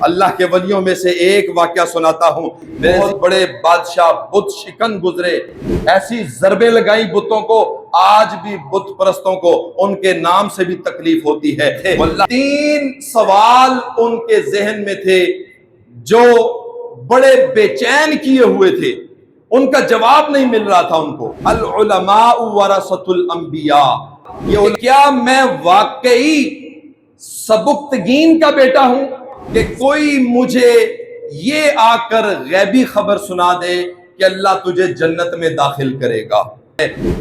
اللہ کے ولیوں میں سے ایک واقعہ سناتا ہوں۔ بہت بڑے بادشاہ بت شکن گزرے، ایسی ضربیں لگائیں بتوں کو، آج بھی بت پرستوں کو ان کے نام سے بھی تکلیف ہوتی ہے۔ تین سوال ان کے ذہن میں تھے جو بڑے بے چین کیے ہوئے تھے، ان کا جواب نہیں مل رہا تھا ان کو۔ العلماء ورثۃ الانبیاء، یہ کیا میں واقعی سبکتگین کا بیٹا ہوں کہ کوئی مجھے یہ آ کر غیبی خبر سنا دے کہ اللہ تجھے جنت میں داخل کرے گا۔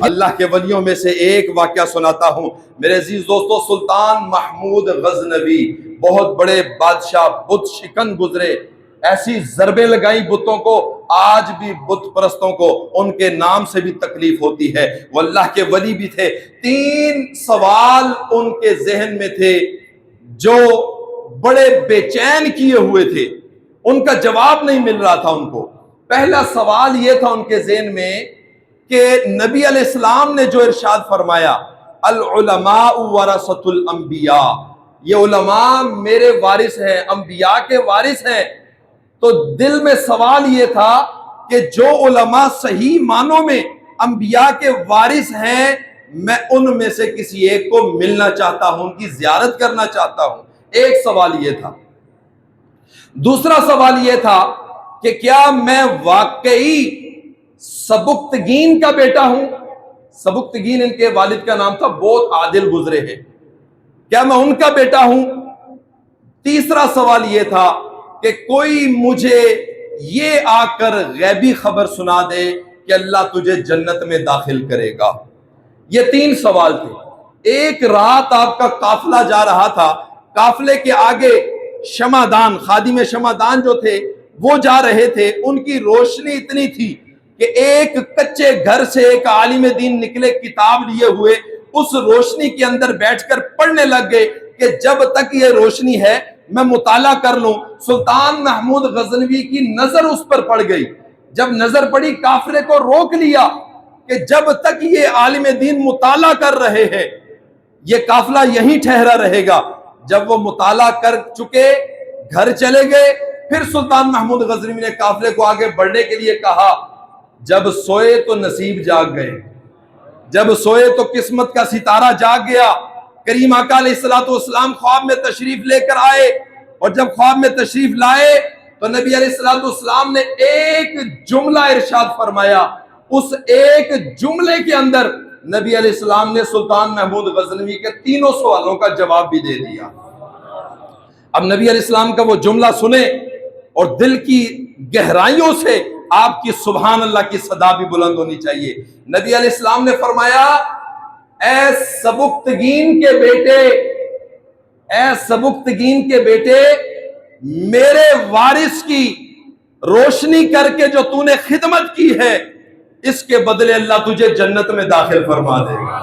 اللہ کے ولیوں میں سے ایک واقعہ سناتا ہوں۔ میرے عزیز دوستو، سلطان محمود غزنوی بہت بڑے بادشاہ بت شکن گزرے، ایسی ضربیں لگائیں بتوں کو، آج بھی بت پرستوں کو ان کے نام سے بھی تکلیف ہوتی ہے۔ وہ اللہ کے ولی بھی تھے۔ تین سوال ان کے ذہن میں تھے جو بڑے بے چین کیے ہوئے تھے، ان کا جواب نہیں مل رہا تھا ان کو۔ پہلا سوال یہ تھا ان کے ذہن میں کہ نبی علیہ السلام نے جو ارشاد فرمایا، العلماء ورثۃ الانبیاء، یہ علماء میرے وارث ہیں، انبیاء کے وارث ہیں۔ تو دل میں سوال یہ تھا کہ جو علماء صحیح معنوں میں انبیاء کے وارث ہیں، میں ان میں سے کسی ایک کو ملنا چاہتا ہوں، ان کی زیارت کرنا چاہتا ہوں۔ ایک سوال یہ تھا۔ دوسرا سوال یہ تھا کہ کیا میں واقعی سبکتگین کا بیٹا ہوں؟ سبکتگین ان کے والد کا نام تھا، بہت عادل گزرے ہیں، کیا میں ان کا بیٹا ہوں؟ تیسرا سوال یہ تھا کہ کوئی مجھے یہ آ کر غیبی خبر سنا دے کہ اللہ تجھے جنت میں داخل کرے گا۔ یہ تین سوال تھے۔ ایک رات آپ کا قافلہ جا رہا تھا، قافلے کے آگے شمعدان، خادم شمعدان جو تھے وہ جا رہے تھے، ان کی روشنی اتنی تھی کہ ایک کچے گھر سے ایک عالم دین نکلے کتاب لیے ہوئے، اس روشنی کے اندر بیٹھ کر پڑھنے لگ گئے کہ جب تک یہ روشنی ہے میں مطالعہ کر لوں۔ سلطان محمود غزنوی کی نظر اس پر پڑ گئی، جب نظر پڑی قافلے کو روک لیا کہ جب تک یہ عالم دین مطالعہ کر رہے ہیں یہ قافلہ یہیں ٹھہرا رہے گا۔ جب وہ مطالعہ کر چکے گھر چلے گئے، پھر سلطان محمود غزنوی نے قافلے کو آگے بڑھنے کے لیے کہا، جب سوئے تو نصیب جاگ گئے، جب سوئے تو قسمت کا ستارہ جاگ گیا۔ کریم آقا علیہ السلام خواب میں تشریف لے کر آئے، اور جب خواب میں تشریف لائے تو نبی علیہ السلام نے ایک جملہ ارشاد فرمایا۔ اس ایک جملے کے اندر نبی علیہ السلام نے سلطان محمود غزنوی کے تینوں سوالوں کا جواب بھی دے دیا۔ اب نبی علیہ السلام کا وہ جملہ سنیں اور دل کی گہرائیوں سے آپ کی سبحان اللہ کی صدا بھی بلند ہونی چاہیے۔ نبی علیہ السلام نے فرمایا، اے سبکتگین کے بیٹے، اے سبکتگین کے بیٹے، میرے وارث کی روشنی کر کے جو تو نے خدمت کی ہے، اس کے بدلے اللہ تجھے جنت میں داخل فرما دے گا۔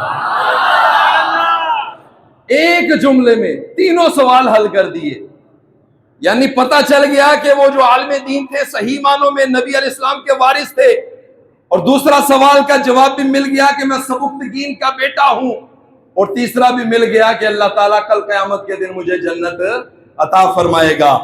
ایک جملے میں تینوں سوال حل کر دیے، یعنی پتہ چل گیا کہ وہ جو عالم دین تھے صحیح معنوں میں نبی علیہ السلام کے وارث تھے، اور دوسرا سوال کا جواب بھی مل گیا کہ میں سبکتگین کا بیٹا ہوں، اور تیسرا بھی مل گیا کہ اللہ تعالیٰ کل قیامت کے دن مجھے جنت عطا فرمائے گا۔